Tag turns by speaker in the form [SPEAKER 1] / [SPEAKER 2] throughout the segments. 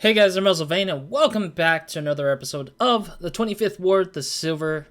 [SPEAKER 1] Hey guys, I'm RozaldVane, and welcome back to another episode of the 25th Ward, the Silver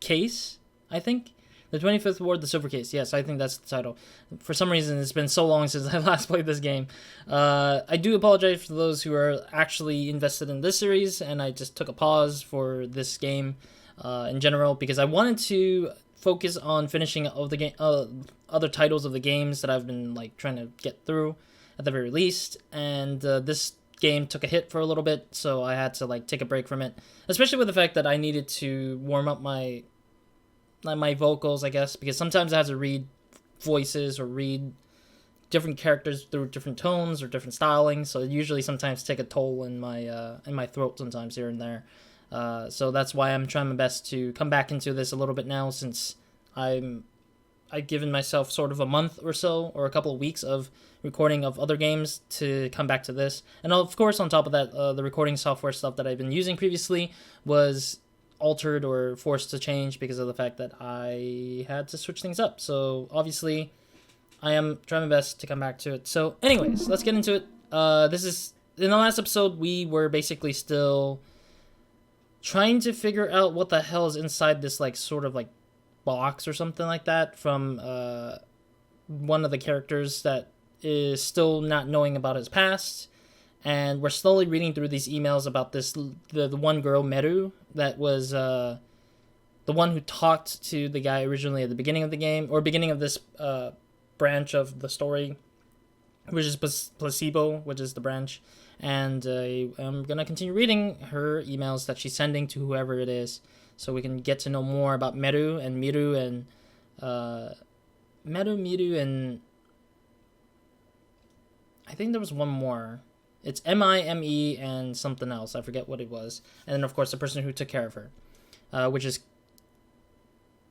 [SPEAKER 1] Case, I think? The 25th Ward, the Silver Case. Yes, I think that's the title. For some reason, it's been so long since I last played this game. I do apologize for those who are actually invested in this series, and I just took a pause for this game in general, because I wanted to focus on finishing of the game, other titles of the games that I've been trying to get through at the very least, and this game took a hit for a little bit, so I had to take a break from it, especially with the fact that I needed to warm up my vocals, I guess, because sometimes I have to read voices or read different characters through different tones or different styling, so it usually sometimes take a toll in my throat sometimes here and there. So that's why I'm trying my best to come back into this a little bit now, since I've given myself sort of a month or so, or a couple of weeks of recording of other games to come back to this. And of course, on top of that, the recording software stuff that I've been using previously was altered or forced to change because of the fact that I had to switch things up. So obviously, I am trying my best to come back to it. So anyways, let's get into it. This is, in the last episode, we were basically still trying to figure out what the hell is inside this sort of box or something like that from one of the characters that is still not knowing about his past, and we're slowly reading through these emails about the one girl, Meru, that was the one who talked to the guy originally at the beginning of the game, or beginning of this branch of the story, which is Placebo, which is the branch. And I'm gonna continue reading her emails that she's sending to whoever it is, so we can get to know more about Meru and Miru and Miru, and I think there was one more. It's Mime and something else. I forget what it was. And then, of course, the person who took care of her, which is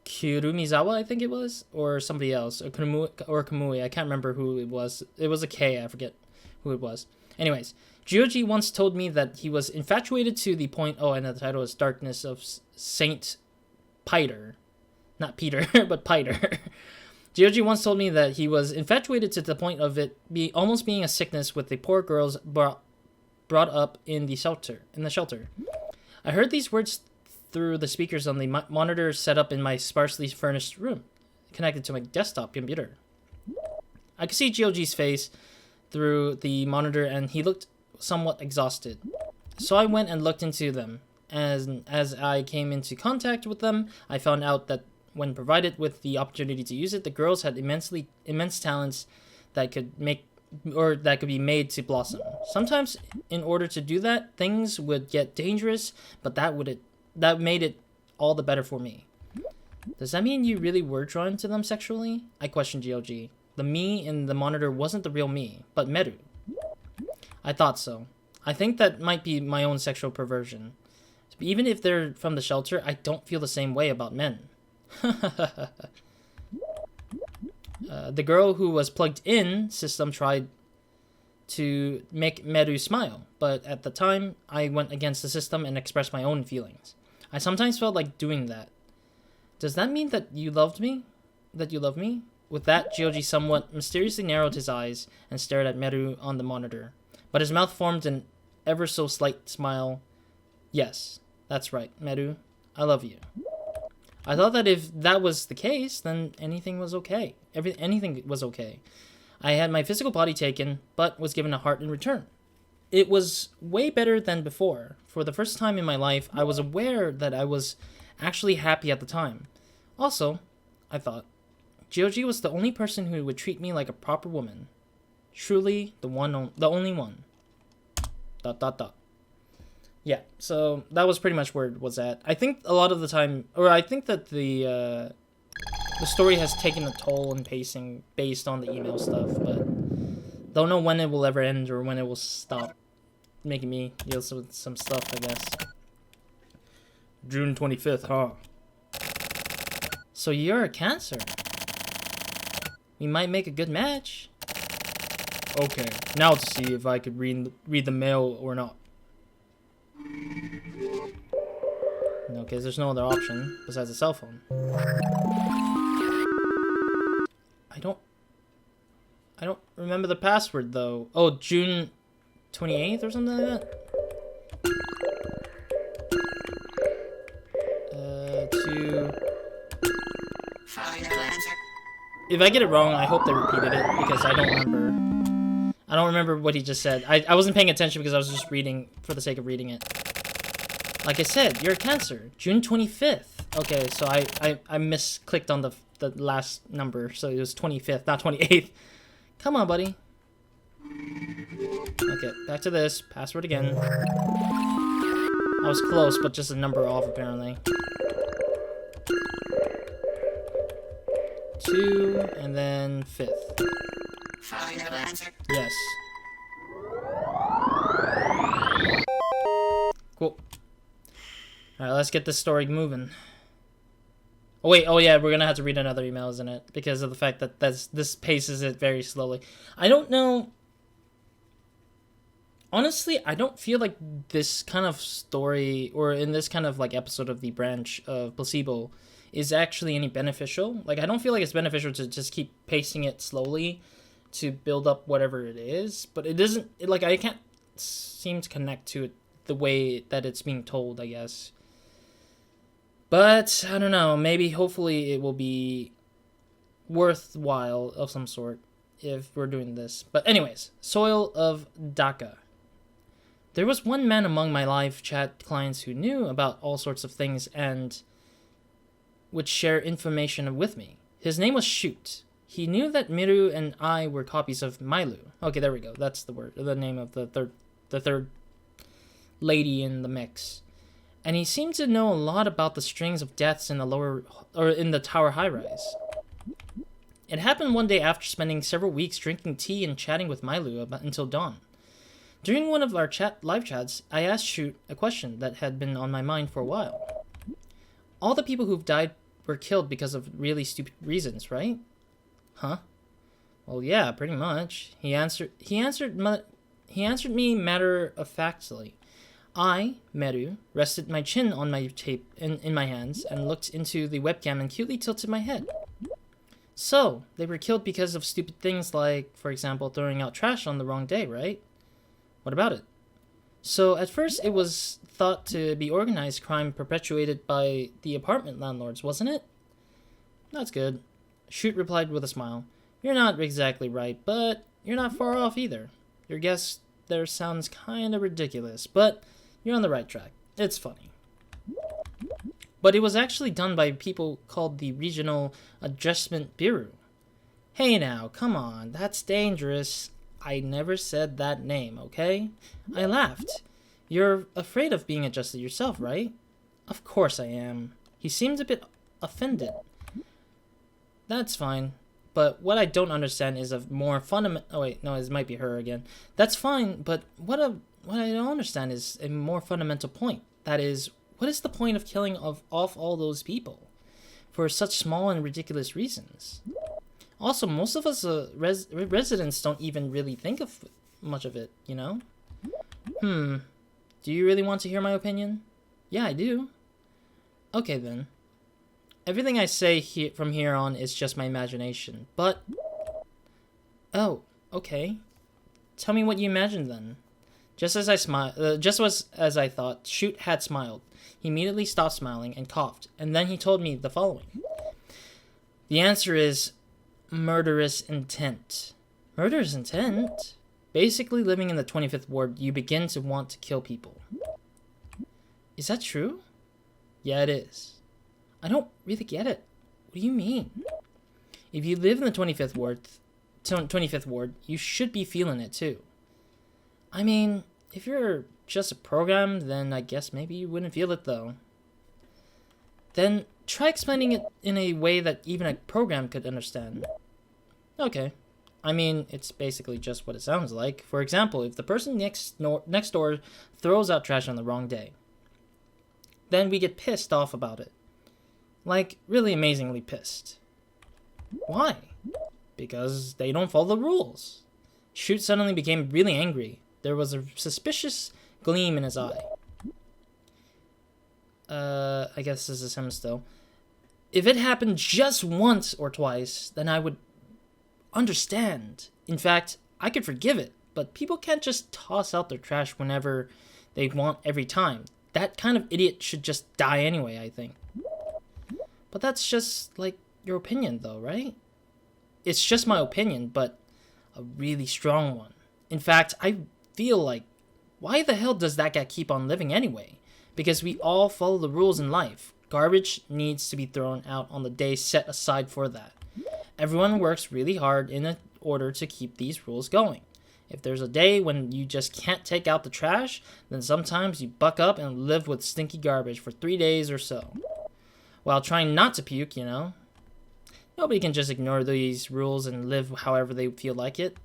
[SPEAKER 1] Kirumizawa, I think it was, or somebody else, or Kamui. I can't remember who it was. It was a K. I forget who it was. Anyways, Gyoji once told me that he was infatuated to the point... Oh, and the title is Darkness of Saint Piter. Not Peter, but Piter. Gyoji once told me that he was infatuated to the point of it almost being a sickness with the poor girls brought up in the shelter. I heard these words through the speakers on the monitor set up in my sparsely furnished room, connected to my desktop computer. I could see Gyoji's face through the monitor, and he looked somewhat exhausted. So I went and looked into them. As I came into contact with them, I found out that when provided with the opportunity to use it, the girls had immense talents that could be made to blossom. Sometimes, in order to do that, things would get dangerous, but that made it all the better for me. Does that mean you really were drawn to them sexually? I questioned Gyoji. The me in the monitor wasn't the real me, but Meru. I thought so. I think that might be my own sexual perversion. Even if they're from the shelter, I don't feel the same way about men. The girl who was plugged in system tried to make Meru smile, but at the time, I went against the system and expressed my own feelings. I sometimes felt like doing that. Does that mean that you loved me? That you love me? With that, Gyoji somewhat mysteriously narrowed his eyes and stared at Meru on the monitor, but his mouth formed an ever so slight smile. Yes, that's right, Meru. I love you. I thought that if that was the case, then anything was okay. Anything was okay. I had my physical body taken, but was given a heart in return. It was way better than before. For the first time in my life, I was aware that I was actually happy at the time. Also, I thought, Gyoji was the only person who would treat me like a proper woman. Truly, the only one. ... Yeah, so that was pretty much where it was at. I think a lot of the time, or I think that the story has taken a toll in pacing based on the email stuff, but don't know when it will ever end or when it will stop making me deal with some stuff, I guess. June 25th, huh? So you're a Cancer. We might make a good match. Okay, now to see if I could read the mail or not. No, because there's no other option besides a cell phone. I don't remember the password though. Oh, June 28th or something like that. If I get it wrong, I hope they repeated it because I don't remember. I don't remember what he just said. I wasn't paying attention because I was just reading for the sake of reading it. Like I said, you're a Cancer, June 25th. Okay, so I misclicked on the last number, so it was 25th, not 28th. Come on, buddy. Okay, back to this. Password again. I was close, but just a number off, apparently. 2, and then 5th.
[SPEAKER 2] Final answer.
[SPEAKER 1] Yes. Cool. Alright, let's get this story moving. Oh wait, oh yeah, we're gonna have to read another email, isn't it? Because of the fact that this paces it very slowly. I don't know. Honestly, I don't feel like this kind of story, or in this kind of like episode of the branch of Placebo, is actually any beneficial. Like, I don't feel like it's beneficial to just keep pacing it slowly to build up whatever it is. But it doesn't, like, I can't seem to connect to it the way that it's being told, I guess. But, I don't know, maybe, hopefully, it will be worthwhile of some sort if we're doing this. But anyways, Soil of Dhaka. There was one man among my live chat clients who knew about all sorts of things and would share information with me. His name was Shoot. He knew that Miru and I were copies of Mailu. Okay, there we go. That's the word, the name of the third lady in the mix. And he seemed to know a lot about the strings of deaths in the tower high-rise. It happened one day after spending several weeks drinking tea and chatting with Mailu until dawn. During one of our live chats, I asked Shoot a question that had been on my mind for a while. All the people who've died were killed because of really stupid reasons, right? Huh? Well, yeah, pretty much. He answered me matter-of-factly. I, Meru, rested my chin on my tape in my hands and looked into the webcam and cutely tilted my head. So, they were killed because of stupid things like, for example, throwing out trash on the wrong day, right? What about it? So, at first it was thought to be organized crime perpetuated by the apartment landlords, wasn't it? That's good. Shoot replied with a smile. You're not exactly right, but you're not far off either. Your guess there sounds kind of ridiculous, but you're on the right track. It's funny. But it was actually done by people called the Regional Adjustment Bureau. Hey now, come on, that's dangerous. I never said that name, okay? I laughed. You're afraid of being adjusted yourself, right? Of course I am. He seemed a bit offended. That's fine. But what I don't understand is a more fundamental... Oh, wait. No, it might be her again. That's fine, but what I don't understand is a more fundamental point. That is, what is the point of killing off all those people? For such small and ridiculous reasons. Also, most of us residents don't even really think of much of it, you know? Do you really want to hear my opinion? Yeah, I do. Okay, then. Everything I say from here on is just my imagination, but... Oh, okay. Tell me what you imagined, then. Just as I thought, Shoot had smiled. He immediately stopped smiling and coughed, and then he told me the following. The answer is... murderous intent. Murderous intent? Basically, living in the 25th ward, you begin to want to kill people. Is that true? Yeah, it is. I don't really get it. What do you mean? If you live in the 25th ward, you should be feeling it too. I mean, if you're just a program, then I guess maybe you wouldn't feel it though. Then try explaining it in a way that even a program could understand. Okay. I mean, it's basically just what it sounds like. For example, if the person next door throws out trash on the wrong day, then we get pissed off about it. Like, really amazingly pissed. Why? Because they don't follow the rules. Shoot suddenly became really angry. There was a suspicious gleam in his eye. I guess this is him still. If it happened just once or twice, then I would understand. In fact, I could forgive it. but people can't just toss out their trash whenever they want every time. That kind of idiot should just die anyway, I think. But that's just, like, your opinion, though, right? It's just my opinion, but a really strong one. In fact, I feel like, why the hell does that guy keep on living anyway? Because we all follow the rules in life. Garbage needs to be thrown out on the day set aside for that. Everyone works really hard in order to keep these rules going. If there's a day when you just can't take out the trash, then sometimes you buck up and live with stinky garbage for 3 days or so. While trying not to puke, you know. Nobody can just ignore these rules and live however they feel like it.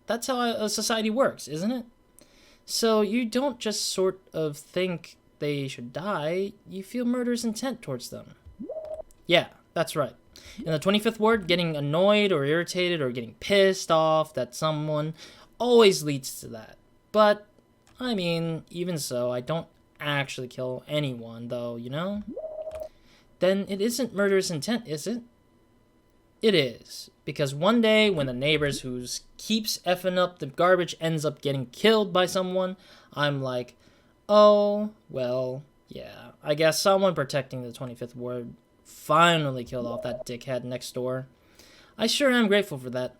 [SPEAKER 1] That's how a society works, isn't it? So you don't just sort of think they should die, you feel murderous intent towards them. Yeah, that's right. In the 25th ward, getting annoyed or irritated or getting pissed off that someone always leads to that. But, I mean, even so, I don't actually kill anyone, though, you know? Then it isn't murderous intent, is it? It is. Because one day, when the neighbors who keeps effing up the garbage ends up getting killed by someone, I'm like, oh, well, yeah, I guess someone protecting the 25th ward finally killed off that dickhead next door. I sure am grateful for that.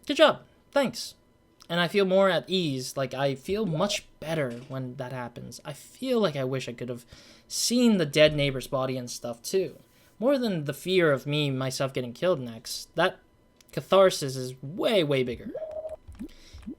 [SPEAKER 1] Good job. Thanks. And I feel more at ease, like I feel much better when that happens. I feel like I wish I could have seen the dead neighbor's body and stuff too. More than the fear of myself getting killed next. That catharsis is way, way bigger.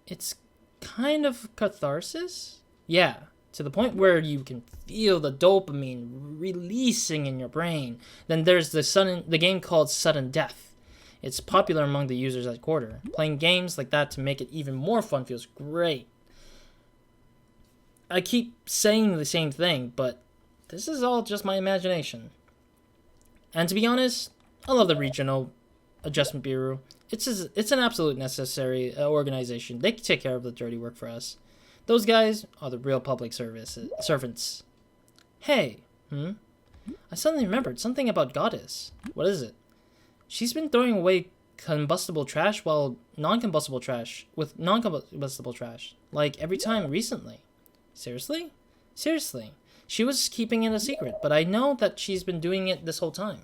[SPEAKER 1] It's kind of catharsis? Yeah. To the point where you can feel the dopamine releasing in your brain. Then there's the game called Sudden Death. It's popular among the users at Quarter. Playing games like that to make it even more fun feels great. I keep saying the same thing, but this is all just my imagination. And to be honest, I love the Regional Adjustment Bureau. It's an absolute necessary organization. They take care of the dirty work for us. Those guys are the real public servants. Hey, I suddenly remembered something about Goddess. What is it? She's been throwing away combustible trash non-combustible trash. Like every time recently. Seriously? Seriously. She was keeping it a secret, but I know that she's been doing it this whole time.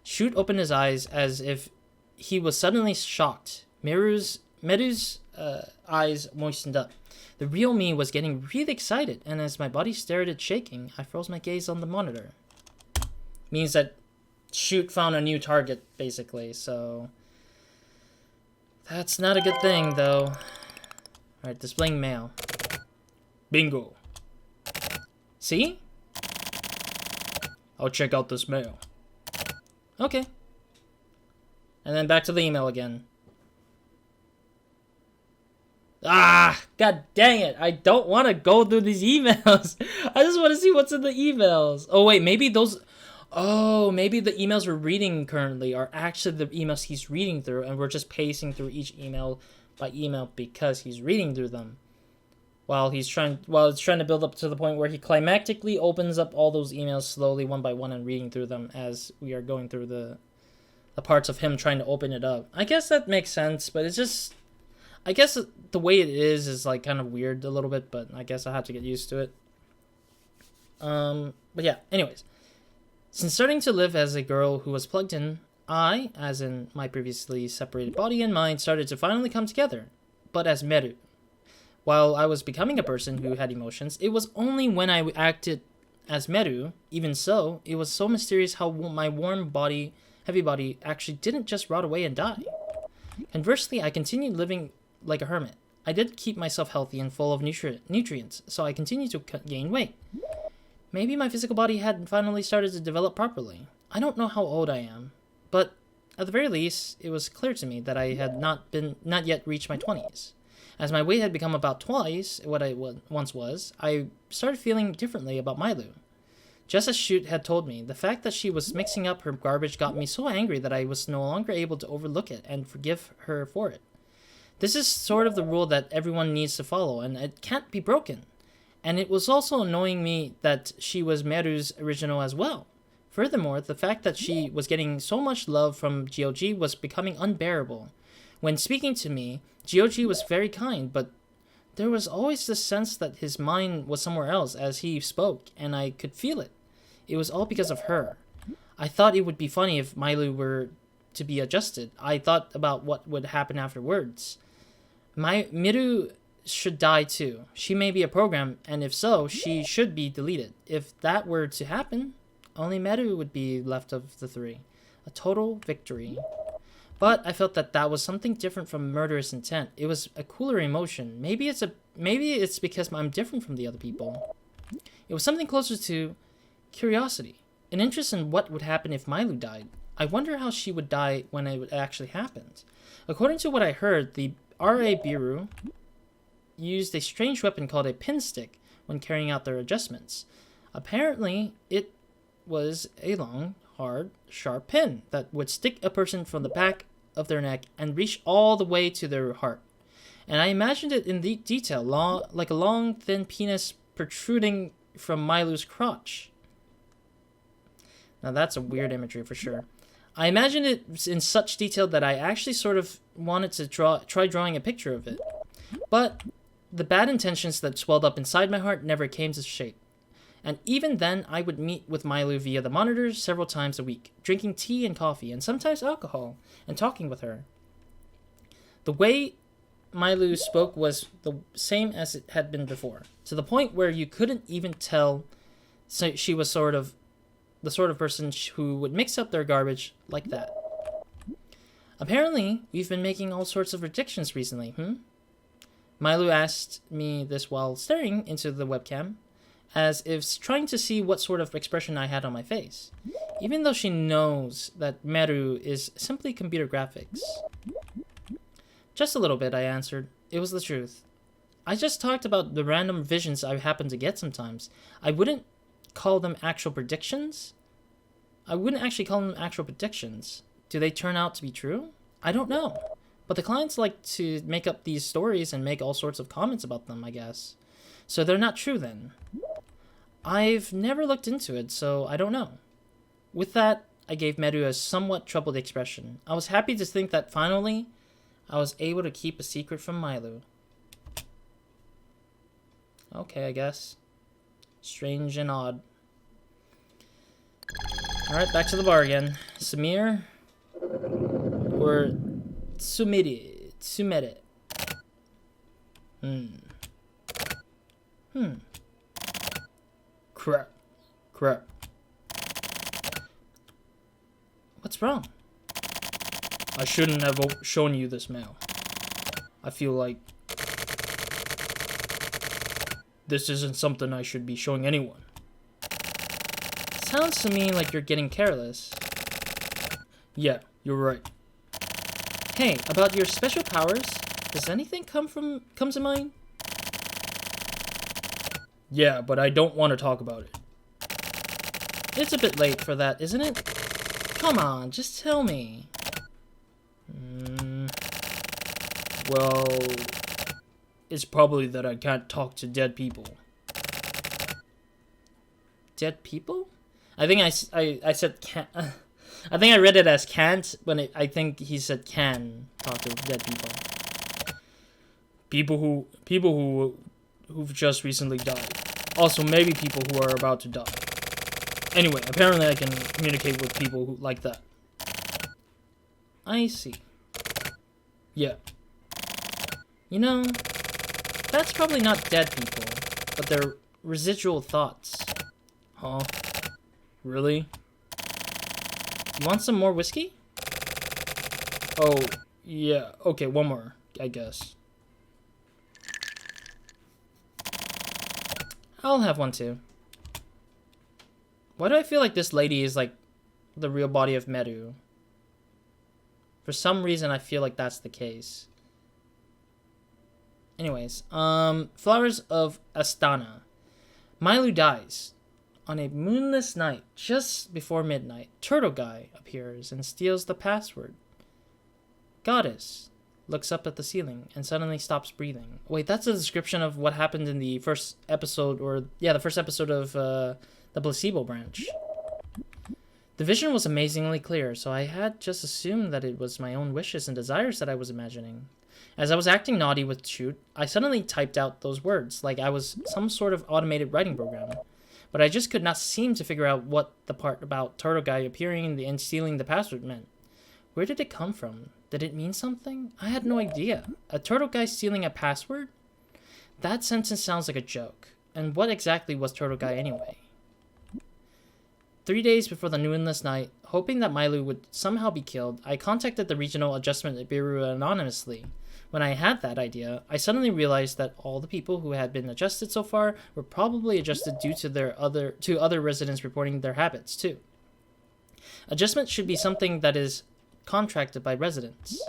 [SPEAKER 1] Shoot opened his eyes as if he was suddenly shocked. Meru's eyes moistened up. The real me was getting really excited, and as my body started shaking, I froze my gaze on the monitor. Means that Shoot found a new target, basically, so... That's not a good thing, though. Alright, displaying mail. Bingo. See? I'll check out this mail. Okay. And then back to the email again. Ah, god dang it. I don't want to go through these emails. I just want to see what's in the emails. Oh, wait, maybe those... Oh, maybe the emails we're reading currently are actually the emails he's reading through, and we're just pacing through each email by email because he's reading through them. While it's trying to build up to the point where he climactically opens up all those emails slowly, one by one, and reading through them as we are going through the parts of him trying to open it up. I guess that makes sense, but it's just... I guess the way it is like kind of weird a little bit, but I guess I have to get used to it. But yeah, anyways. Since starting to live as a girl who was plugged in, I, as in my previously separated body and mind, started to finally come together, but as Meru. While I was becoming a person who had emotions, it was only when I acted as Meru. Even so, it was so mysterious how my heavy body, actually didn't just rot away and die. Conversely, I continued living like a hermit. I did keep myself healthy and full of nutrients, so I continued to gain weight. Maybe my physical body had finally started to develop properly. I don't know how old I am, but at the very least, it was clear to me that I had not yet reached my 20s. As my weight had become about twice what I once was, I started feeling differently about Mylu. Just as Shoot had told me, the fact that she was mixing up her garbage got me so angry that I was no longer able to overlook it and forgive her for it. This is sort of the rule that everyone needs to follow, and it can't be broken. And it was also annoying me that she was Meru's original as well. Furthermore, the fact that she was getting so much love from GOG was becoming unbearable. When speaking to me, Gyoji was very kind, but there was always this sense that his mind was somewhere else as he spoke, and I could feel it. It was all because of her. I thought it would be funny if Mailu were to be adjusted. I thought about what would happen afterwards. Miru should die too. She may be a program, and if so, she should be deleted. If that were to happen, only Miru would be left of the three. A total victory. But I felt that that was something different from murderous intent. It was a cooler emotion. Maybe it's because I'm different from the other people. It was something closer to curiosity, an interest in what would happen if Mailu died. I wonder how she would die when it actually happened. According to what I heard, the RA Biru used a strange weapon called a pin stick when carrying out their adjustments. Apparently, it was a long, hard, sharp pin that would stick a person from the back of their neck and reach all the way to their heart. And I imagined it in detail, like a long, thin penis protruding from Mailu's crotch. Now that's a weird imagery for sure. I imagined it in such detail that I actually sort of wanted to try drawing a picture of it. But the bad intentions that swelled up inside my heart never came to shape. And even then, I would meet with Mailu via the monitors several times a week, drinking tea and coffee, and sometimes alcohol, and talking with her. The way Mailu spoke was the same as it had been before, to the point where you couldn't even tell she was the sort of person who would mix up their garbage like that. Apparently, we've been making all sorts of predictions recently, Mailu asked me this while staring into the webcam, as if trying to see what sort of expression I had on my face, even though she knows that Meru is simply computer graphics. Just a little bit, I answered. It was the truth. I just talked about the random visions I happen to get sometimes. I wouldn't call them actual predictions. I wouldn't actually call them actual predictions. Do they turn out to be true? I don't know. But the clients like to make up these stories and make all sorts of comments about them, I guess. So they're not true then. I've never looked into it, so I don't know. With that, I gave Meru a somewhat troubled expression. I was happy to think that finally, I was able to keep a secret from Mailu. Okay, I guess. Strange and odd. Alright, back to the bar again. Samir or Tsumere? Crap. What's wrong? I shouldn't have shown you this mail. I feel like this isn't something I should be showing anyone. Sounds to me like you're getting careless. Yeah, you're right. Hey, about your special powers, does anything come to mind? Yeah, but I don't want to talk about it. It's a bit late for that, isn't it? Come on, just tell me. Well, it's probably that I can't talk to dead people. Dead people? I think I said can't. I think I read it as can't, when I think he said can talk to dead people. People who've just recently died. Also, maybe people who are about to die. Anyway, apparently I can communicate with people who like that. I see. Yeah. You know, that's probably not dead people, but they're residual thoughts. Huh? Really? You want some more whiskey? Oh, yeah. Okay, one more, I guess. I'll have one too. Why do I feel like this lady is like the real body of Meru? For some reason, I feel like that's the case. Anyways, Flowers of Astana. Mailu dies. On a moonless night, just before midnight, Turtle Guy appears and steals the password. Goddess looks up at the ceiling and suddenly stops breathing. Wait, that's a description of what happened in the first episode, the first episode of the Placebo Branch. The vision was amazingly clear, so I had just assumed that it was my own wishes and desires that I was imagining. As I was acting naughty with Shoot, I suddenly typed out those words, like I was some sort of automated writing program. But I just could not seem to figure out what the part about Turtle Guy appearing and stealing the password meant. Where did it come from? Did it mean something? I had no idea. A Turtle Guy stealing a password? That sentence sounds like a joke. And what exactly was Turtle Guy anyway? 3 days before the Moonless Night, hoping that Milo would somehow be killed, I contacted the Regional Adjustment Bureau anonymously. When I had that idea, I suddenly realized that all the people who had been adjusted so far were probably adjusted due to other residents reporting their habits too. Adjustment should be something that is contracted by residents.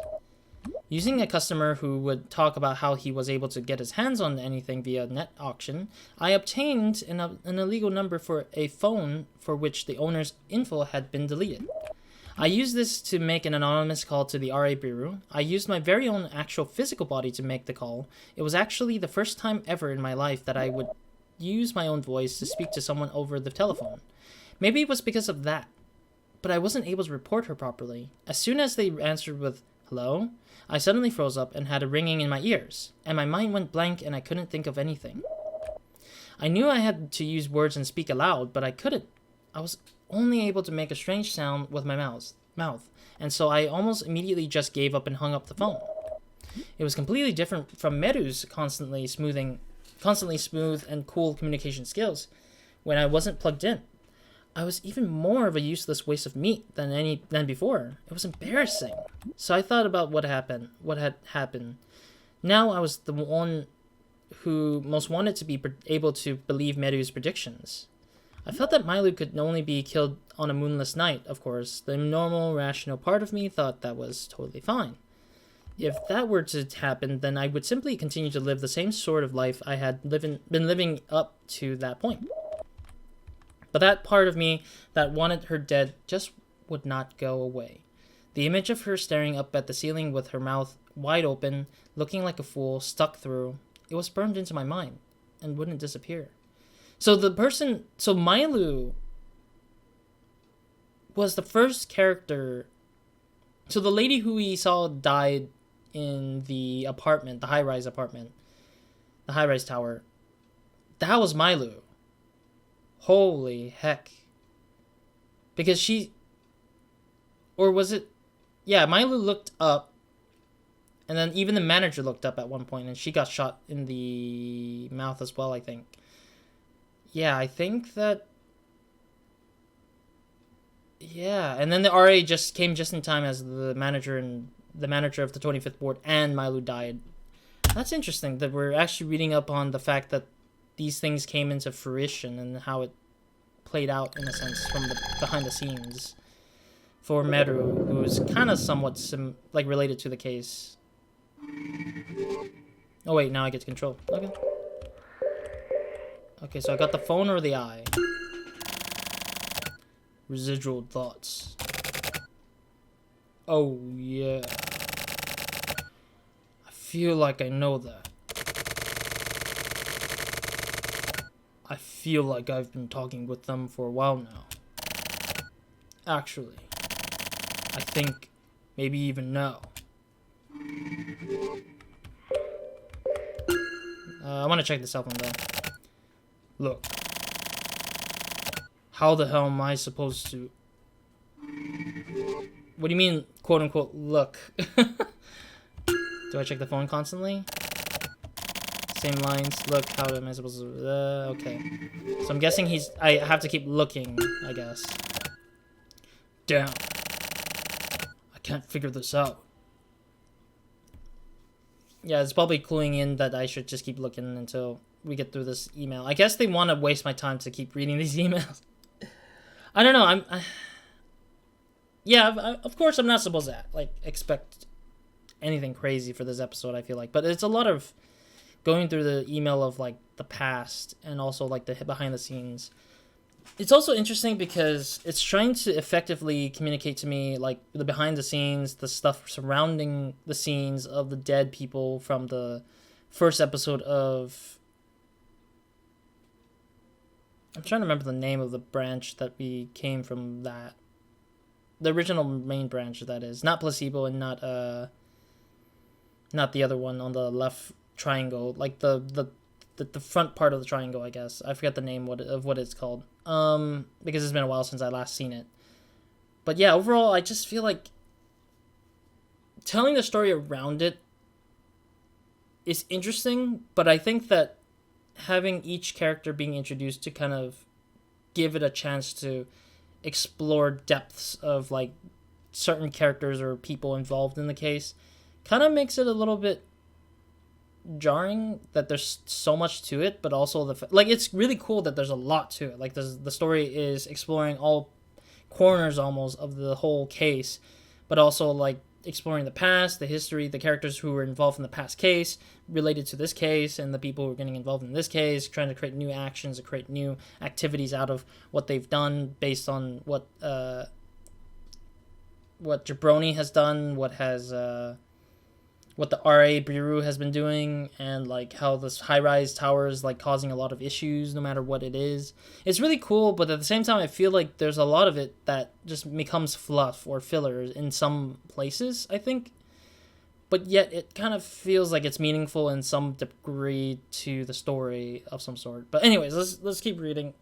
[SPEAKER 1] Using a customer who would talk about how he was able to get his hands on anything via net auction, I obtained an illegal number for a phone for which the owner's info had been deleted. I used this to make an anonymous call to the RA Bureau. I used my very own actual physical body to make the call. It was actually the first time ever in my life that I would use my own voice to speak to someone over the telephone. Maybe it was because of that, but I wasn't able to report her properly. As soon as they answered with, "Hello?" I suddenly froze up and had a ringing in my ears, and my mind went blank and I couldn't think of anything. I knew I had to use words and speak aloud, but I couldn't. I was only able to make a strange sound with my mouth, and so I almost immediately just gave up and hung up the phone. It was completely different from Meru's constantly smooth and cool communication skills when I wasn't plugged in. I was even more of a useless waste of meat than before. It was embarrassing. So I thought about what had happened. Now I was the one who most wanted to be able to believe Meru's predictions. I felt that Milo could only be killed on a moonless night, of course. The normal, rational part of me thought that was totally fine. If that were to happen, then I would simply continue to live the same sort of life I had been living up to that point. But that part of me that wanted her dead just would not go away. The image of her staring up at the ceiling with her mouth wide open, looking like a fool, stuck through, it was burned into my mind and wouldn't disappear. So Milo was the first character. So the lady who we saw died in the apartment, the high-rise apartment, the high-rise tower. That was Milo. Holy heck. Because Milo looked up, and then even the manager looked up at one point, and she got shot in the mouth as well, I think. Yeah, I think that... Yeah, and then the RA just came just in time as the manager of the 25th ward and Milo died. That's interesting that we're actually reading up on the fact that these things came into fruition and how it played out, in a sense, from the behind the scenes for Meru, who's kind of somewhat related to the case. Oh wait, now I get to control. Okay, so I got the phone or the eye. Residual thoughts. Oh yeah. I feel like I know that. I feel like I've been talking with them for a while now. Actually, I think maybe even now. I want to check the cell phone though. Look. How the hell am I supposed to... What do you mean, quote unquote, look? Do I check the phone constantly? Same lines. Look, how am I supposed to... okay. So I'm guessing I have to keep looking, I guess. Damn. I can't figure this out. Yeah, it's probably cluing in that I should just keep looking until we get through this email. I guess they want to waste my time to keep reading these emails. I don't know. Of course I'm not supposed to expect anything crazy for this episode, I feel like. But it's a lot of going through the email of the past and also the behind the scenes. It's also interesting because it's trying to effectively communicate to me the behind the scenes, the stuff surrounding the scenes of the dead people from the first episode of... I'm trying to remember the name of the branch that we came from that. The original main branch, that is. Not Placebo and not the other one on the left triangle. Like the front part of the triangle, I guess. I forget the name of what it's called. Because it's been a while since I last seen it. But yeah, overall, I just feel like telling the story around it is interesting, but I think that having each character being introduced to kind of give it a chance to explore depths of like certain characters or people involved in the case kind of makes it a little bit jarring that there's so much to it, but also like it's really cool that there's a lot to it. Like the story is exploring all corners almost of the whole case, but also like exploring the past, the history, the characters who were involved in the past case related to this case, and the people who are getting involved in this case, trying to create new actions and create new activities out of what they've done based on what Jabroni has done, what the RA Bureau has been doing, and like how this high-rise tower is like causing a lot of issues no matter what it is. It's really cool, but at the same time I feel like there's a lot of it that just becomes fluff or filler in some places, I think. But yet it kind of feels like it's meaningful in some degree to the story of some sort. But anyways, let's keep reading.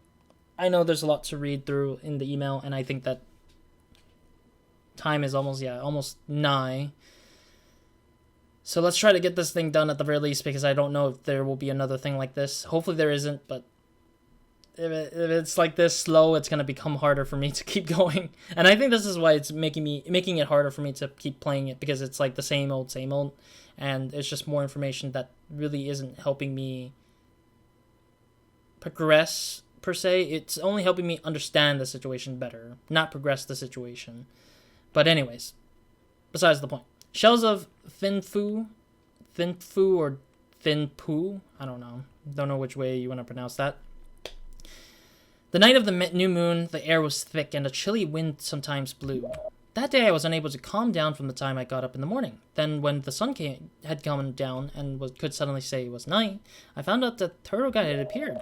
[SPEAKER 1] I know there's a lot to read through in the email, and I think that time is almost nigh. So let's try to get this thing done at the very least, because I don't know if there will be another thing like this. Hopefully there isn't, but if it's like this slow, it's going to become harder for me to keep going. And I think this is why it's making it harder for me to keep playing it, because it's like the same old, and it's just more information that really isn't helping me progress, per se. It's only helping me understand the situation better, not progress the situation. But anyways, besides the point. Shells of Thinfu or Thinpu, I don't know which way you want to pronounce that. The night of the new moon, the air was thick and a chilly wind sometimes blew. That day I was unable to calm down from the time I got up in the morning. Then when the sun had come down and could suddenly say it was night, I found out that Turtle Guide had appeared.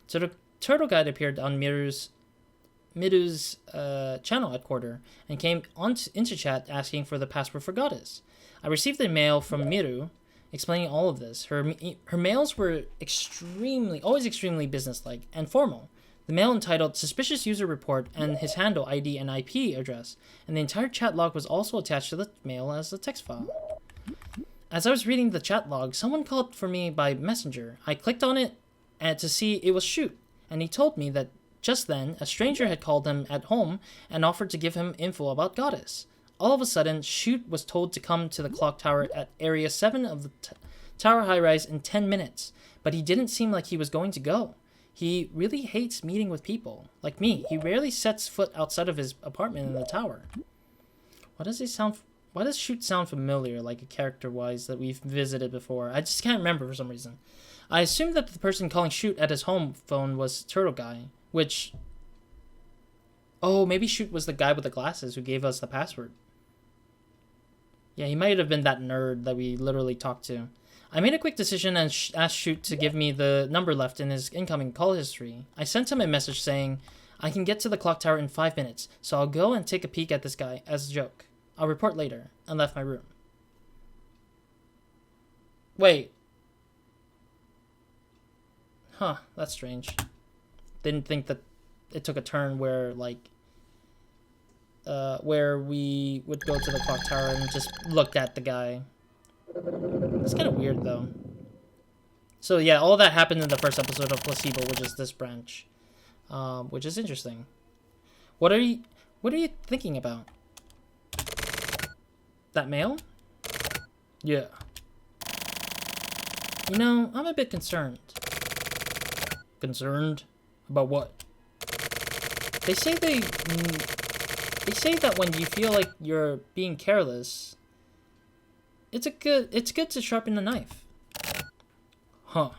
[SPEAKER 1] So the Turtle Guide appeared on Miru's channel at quarter and came into chat asking for the password for Goddess. I received a mail from Miru explaining all of this. Her mails were always extremely businesslike and formal. The mail entitled Suspicious User Report and his handle, ID, and IP address, and the entire chat log was also attached to the mail as a text file. As I was reading the chat log, someone called for me by messenger. I clicked on it to see it was Shoot, and he told me that just then, a stranger had called him at home and offered to give him info about Goddess. All of a sudden, Shoot was told to come to the clock tower at Area 7 of the tower high-rise in 10 minutes, but he didn't seem like he was going to go. He really hates meeting with people. Like me, he rarely sets foot outside of his apartment in the tower. Why does Shoot sound familiar, like a character-wise, that we've visited before? I just can't remember for some reason. I assumed that the person calling Shoot at his home phone was Turtle Guy. Which, maybe Shoot was the guy with the glasses who gave us the password. Yeah, he might have been that nerd that we literally talked to. I made a quick decision and asked Shoot to give me the number left in his incoming call history. I sent him a message saying, I can get to the clock tower in 5 minutes, so I'll go and take a peek at this guy as a joke. I'll report later, and left my room. Wait. Huh, that's strange. Didn't think that it took a turn where, like, where we would go to the clock tower and just look at the guy. It's kind of weird, though. So, yeah, all that happened in the first episode of Placebo, which is this branch. Which is interesting. What are you thinking about? That mail? Yeah. You know, I'm a bit concerned. Concerned? About what? They say that when you feel like you're being careless, it's good to sharpen a knife. Huh.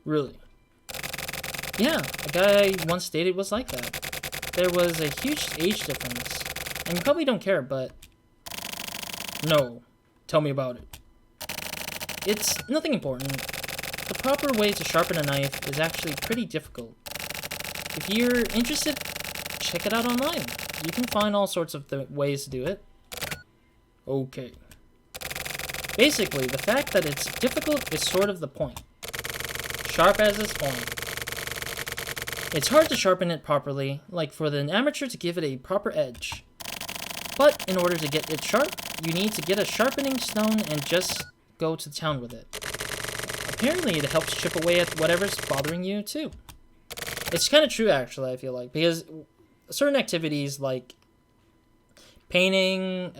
[SPEAKER 1] Really? Yeah, a guy once stated was like that. There was a huge age difference. And you probably don't care, but... No. Tell me about it. It's nothing important. The proper way to sharpen a knife is actually pretty difficult. If you're interested, check it out online. you can find all sorts of ways to do it. Okay. Basically, the fact that it's difficult is sort of the point. Sharp as its point. It's hard to sharpen it properly, like for the amateur to give it a proper edge. But in order to get it sharp, you need to get a sharpening stone and just go to town with it. Apparently, it helps chip away at whatever's bothering you, too. It's kind of true, actually, I feel like, because certain activities like painting,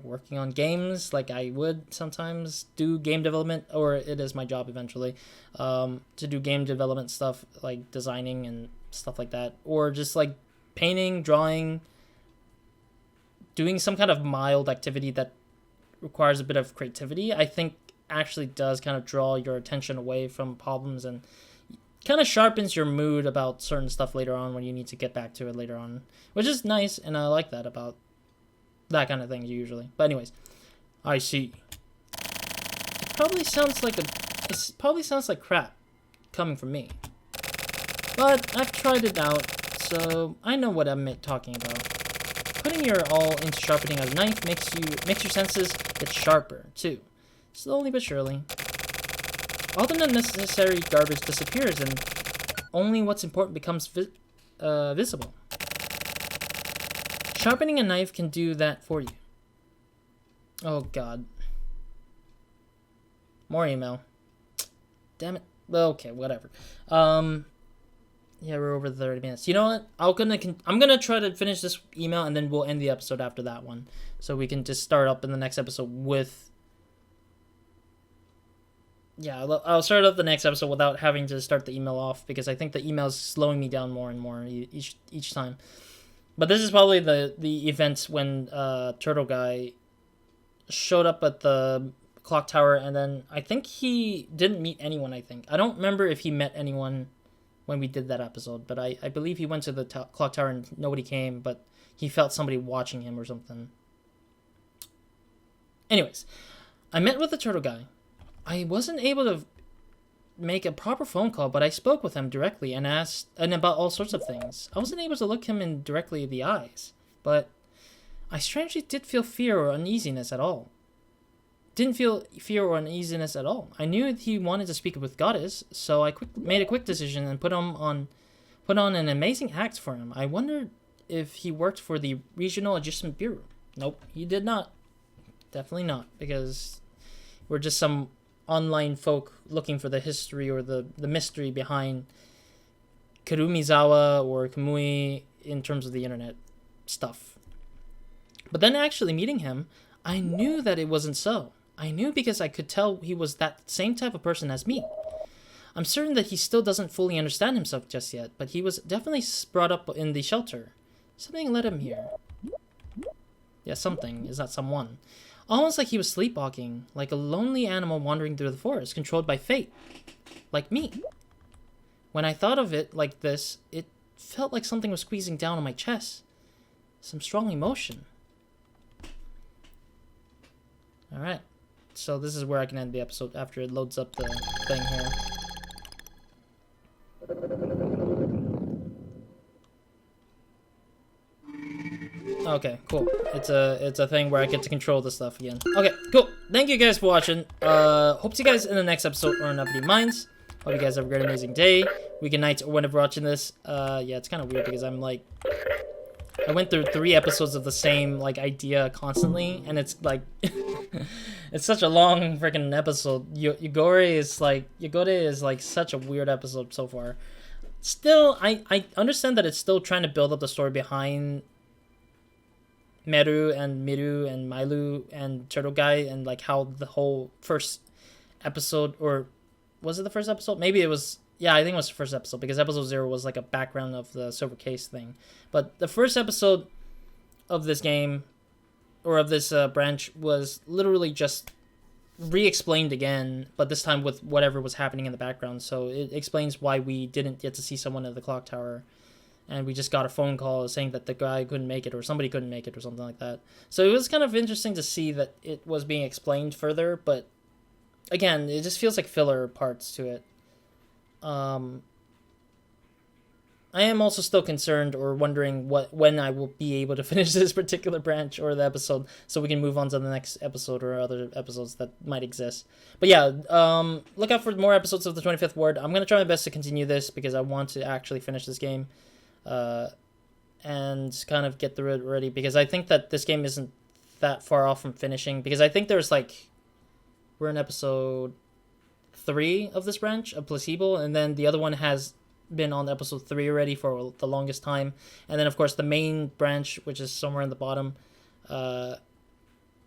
[SPEAKER 1] working on games, like I would sometimes do game development, or it is my job eventually, to do game development stuff, like designing and stuff like that, or just like painting, drawing, doing some kind of mild activity that requires a bit of creativity, I think actually does kind of draw your attention away from problems and kind of sharpens your mood about certain stuff later on when you need to get back to it later on, which is nice, and I like that about that kind of thing usually. But anyways, I see. It probably sounds like crap coming from me, but I've tried it out, so I know what I'm talking about. Putting your all into sharpening a knife makes your senses get sharper too, slowly but surely. All the unnecessary garbage disappears and only what's important becomes visible. Sharpening a knife can do that for you. Oh god. More email. Damn it. Well, okay, whatever. Yeah, we're over 30 minutes. You know what? I'm gonna try to finish this email and then we'll end the episode after that one. So we can just start up in the next episode with... Yeah, I'll start up the next episode without having to start the email off, because I think the email is slowing me down more and more each time. But this is probably the event when Turtle Guy showed up at the clock tower, and then I think he didn't meet anyone, I don't remember if he met anyone when we did that episode, but I believe he went to the clock tower and nobody came, but he felt somebody watching him or something. Anyways, I met with the Turtle Guy. I wasn't able to make a proper phone call, but I spoke with him directly and asked about all sorts of things. I wasn't able to look him in directly in the eyes, but I strangely did feel fear or uneasiness at all. Didn't feel fear or uneasiness at all. I knew he wanted to speak with Goddess, so I made a quick decision and put on an amazing act for him. I wondered if he worked for the Regional Adjustment Bureau. Nope, he did not. Definitely not, because we're just some online folk looking for the history or the mystery behind Kurumizawa or Kamui in terms of the internet stuff. But then actually meeting him, I knew that it wasn't so. I knew because I could tell he was that same type of person as me. I'm certain that he still doesn't fully understand himself just yet, but he was definitely brought up in the shelter. Something led him here. Yeah, something is not someone. Almost like he was sleepwalking, like a lonely animal wandering through the forest, controlled by fate. Like me. When I thought of it like this, it felt like something was squeezing down on my chest. Some strong emotion. Alright. So this is where I can end the episode after it loads up the thing here. Okay, cool. It's a thing where I get to control the stuff again. Okay, cool. Thank you guys for watching. Hope to see you guys in the next episode or Nobody Minds. Hope you guys have a great, amazing day, weekend, night, or whenever watching this. Yeah, it's kind of weird because I'm like, I went through 3 episodes of the same like idea constantly, and it's like, it's such a long freaking episode. Yagore is like such a weird episode so far. Still, I understand that it's still trying to build up the story behind Meru and Miru and Mailu and Turtle Guy, and like how the whole first episode, or was it the first episode? Maybe it was, yeah, I think it was the first episode, because episode 0 was like a background of the silver case thing. But the first episode of this game, or of this branch, was literally just re-explained again, but this time with whatever was happening in the background. So it explains why we didn't get to see someone at the clock tower, and we just got a phone call saying that the guy couldn't make it, or somebody couldn't make it, or something like that. So it was kind of interesting to see that it was being explained further, but again, it just feels like filler parts to it. I I am also still concerned or wondering when I will be able to finish this particular branch or the episode, so we can move on to the next episode or other episodes that might exist. But yeah, look out for more episodes of the 25th Ward. I'm gonna try my best to continue this because I want to actually finish this game, and kind of get through it already, because I think that this game isn't that far off from finishing, because I think there's like, we're in episode 3 of this branch of Placebo, and then the other one has been on episode 3 already for the longest time, and then of course the main branch, which is somewhere in the bottom,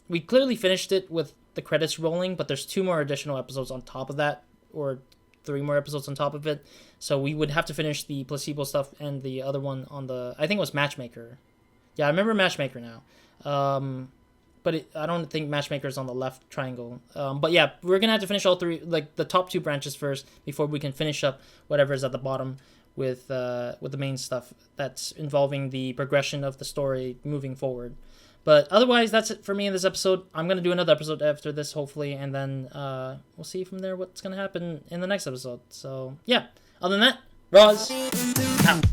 [SPEAKER 1] we clearly finished it with the credits rolling, but there's 2 more additional episodes on top of that, or 3 more episodes on top of it, so we would have to finish the Placebo stuff and the other one on the, I think it was Matchmaker. Yeah, I remember Matchmaker now. But I don't think Matchmaker is on the left triangle. But yeah, we're gonna have to finish all 3, like the top 2 branches first, before we can finish up whatever is at the bottom with the main stuff that's involving the progression of the story moving forward. But otherwise, that's it for me in this episode. I'm gonna do another episode after this, hopefully, and then we'll see from there what's gonna happen in the next episode. So yeah, other than that, Roz out.